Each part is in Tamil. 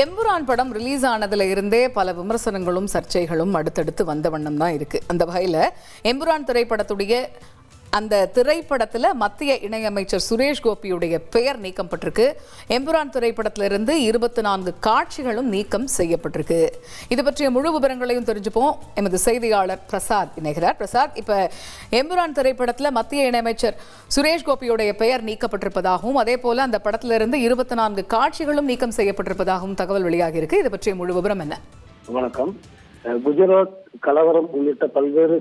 எம்புரான் படம் ரிலீஸ் ஆனதுல இருந்தே பல விமர்சனங்களும் சர்ச்சைகளும் அடுத்தடுத்து வந்த வண்ணம் தான் இருக்கு. அந்த வகையில் எம்புரான் திரைப்படத்துடைய அந்த திரைப்படத்தில் மத்திய இணையமைச்சர் சுரேஷ் கோபியுடைய பெயர் நீக்கப்பட்டிருக்கு. எம்புரான் திரைப்படத்திலிருந்து 24 காட்சிகளும் நீக்கம் செய்யப்பட்டிருக்கு. இது பற்றிய முழு விவரங்களையும் தெரிஞ்சுப்போம். எமது செய்தியாளர் பிரசாத் இணைகிறார். பிரசாத், இப்போ எம்புரான் திரைப்படத்தில் மத்திய இணையமைச்சர் சுரேஷ் கோபியுடைய பெயர் நீக்கப்பட்டிருப்பதாகவும் அதே போல அந்த படத்திலிருந்து 24 காட்சிகளும் நீக்கம் செய்யப்பட்டிருப்பதாகவும் தகவல் வெளியாகி இருக்கு. இது பற்றிய முழு விவரம் என்ன? வணக்கம். குஜராத் கலவரம் உள்ளிட்ட பல்வேறு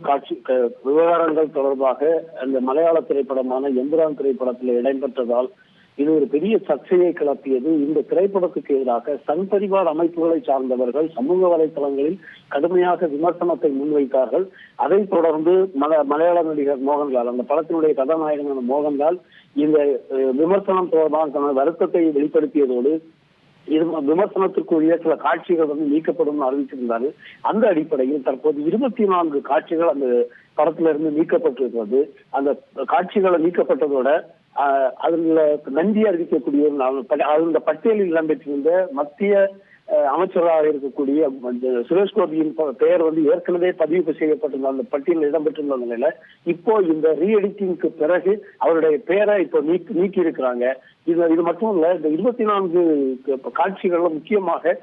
விவகாரங்கள் தொடர்பாக அந்த மலையாள திரைப்படமான எம்புரான் திரைப்படத்தில் இடம்பெற்றதால் இது ஒரு பெரிய சர்ச்சையை கிளப்பியது. இந்த திரைப்படத்துக்கு எதிராக சங் பரிவார் அமைப்புகளை சார்ந்தவர்கள் சமூக வலைதளங்களில் கடுமையாக விமர்சனத்தை முன்வைத்தார்கள். அதைத் தொடர்ந்து மலையாள நடிகர் மோகன்லால், அந்த படத்தினுடைய கதாநாயகனான மோகன்லால் இந்த விமர்சனம் தொடர்பான வருத்தத்தை வெளிப்படுத்தியதோடு விமர்சனத்திற்குரிய சில காட்சிகள் நீக்கப்படும் அறிவிச்சிருந்தாரு. அந்த அடிப்படையில் தற்போது 24 காட்சிகள் அந்த படத்திலிருந்து நீக்கப்பட்டிருக்கிறது. அந்த காட்சிகளை நீக்கப்பட்டதோட அதுல நன்றி அறிவிக்கக்கூடிய அந்த பட்டியலில் இடம்பெற்றிருந்த மத்திய அமைச்சராக இருக்கக்கூடிய சுரேஷ் கோபியின் பெயர் ஏற்கனவே பதிவு செய்யப்பட்டிருந்த அந்த பட்டியலில் இடம்பெற்றிருந்த நிலையில இப்போ இந்த ரீஎடிட்டிங்க்கு பிறகு அவருடைய பெயரை இப்போ நீக்கி இருக்கிறாங்க. இது மட்டும் இல்ல, இந்த 24 காட்சிகள்ல முக்கியமாக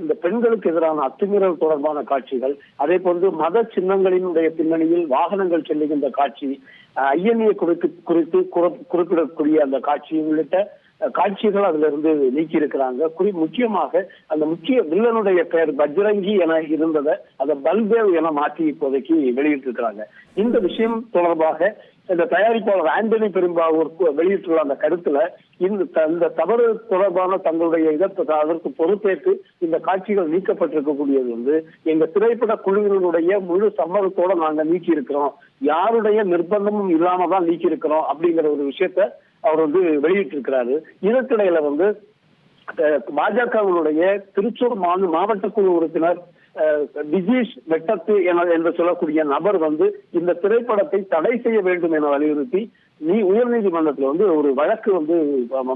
இந்த பெண்களுக்கு எதிரான அத்துமீறல் தொடர்பான காட்சிகள், அதே போன்று மத சின்னங்களினுடைய பின்னணியில் வாகனங்கள் செல்லுகின்ற காட்சி, ஐஎன்ஏ குறித்து குறிப்பிடக்கூடிய அந்த காட்சி உள்ளிட்ட காட்சிகள் அதுல இருந்து நீக்கி இருக்கிறாங்க. முக்கியமாக அந்த முக்கிய வில்லனுடைய பெயர் பஜ்ரங்கி என இருந்ததை அதை பல்தேவ் என மாற்றி இப்போதைக்கு வெளியிட்டிருக்கிறாங்க. இந்த விஷயம் தொடர்பாக இந்த தயாரிப்பாளர் ஆண்டனி பெரும்பாவூர் வெளியிட்டுள்ள அந்த கருத்துல இந்த தவறு தொடர்பான தங்களுடைய அதற்கு பொறுப்பேற்று இந்த காட்சிகள் நீக்கப்பட்டிருக்கக்கூடியது எங்க திரைப்பட குழுவினுடைய முழு சம்மதத்தோட நாங்க நீக்கி இருக்கிறோம், யாருடைய நிர்பந்தமும் இல்லாம தான் நீக்கி இருக்கிறோம் அப்படிங்கிற ஒரு விஷயத்த அவர் வெளியிட்டு இருக்கிறாரு. இதற்கிடையில பாஜகவினுடைய திருச்சூர் மாவட்ட குழு உறுப்பினர் விஜீஷ் வெட்டத்து என்று சொல்லக்கூடிய நபர் இந்த திரைப்படத்தை தடை செய்ய வேண்டும் என வலியுறுத்தி உயர்நீதிமன்றத்தில் ஒரு வழக்கு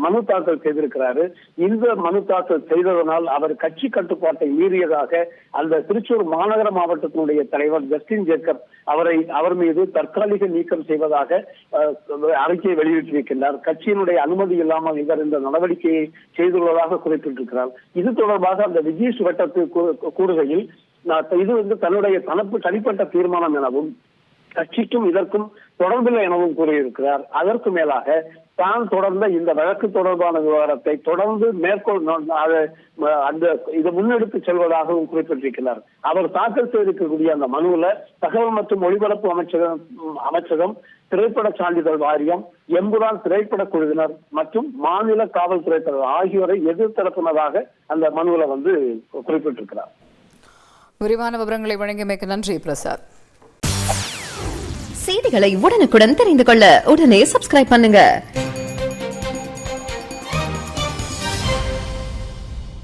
மனு தாக்கல் செய்திருக்கிறாரு. இந்த மனு தாக்கல் செய்ததனால் அவர் கட்சி கட்டுப்பாட்டை மீறியதாக அந்த திருச்சூர் மாநகர மாவட்டத்தினுடைய தலைவர் ஜஸ்டின் ஜேக்கப் அவர் மீது தற்காலிக நீக்கம் செய்வதாக அறிக்கையை வெளியிட்டிருக்கின்றார். கட்சியினுடைய அனுமதி இல்லாமல் இவர் இந்த நடவடிக்கையை செய்துள்ளதாக குறிப்பிட்டிருக்கிறார். இது தொடர்பாக அந்த விஜீஷ் வெட்டத்து கூறுகையில் இது தன்னுடைய தனிப்பட்ட தீர்மானம் எனவும் கட்சிக்கும் இதற்கும் தொடர்பில்லை எனவும் கூறியிருக்கிறார். அதற்கு மேலாக தான் தொடர்ந்த இந்த வழக்கு தொடர்பான விவகாரத்தை தொடர்ந்து இதை முன்னெடுத்து செல்வதாகவும் குறிப்பிட்டிருக்கிறார். அவர் தாக்கல் செய்திருக்கக்கூடிய அந்த மனுவில் தகவல் மற்றும் ஒலிபரப்பு அமைச்சகம், திரைப்பட சான்றிதழ் வாரியம், எம்புரான் திரைப்பட குழுவினர் மற்றும் மாநில காவல்துறை தலைவர் ஆகியோரை எதிர்த்தரப்பினதாக அந்த மனுவில் குறிப்பிட்டிருக்கிறார். விரிவான விவரங்களை வழங்கியமைக்கு நன்றி பிரசாத். செய்திகளை உடனுக்குடன் தெரிந்து கொள்ள உடனே சப்ஸ்கிரைப் பண்ணுங்க.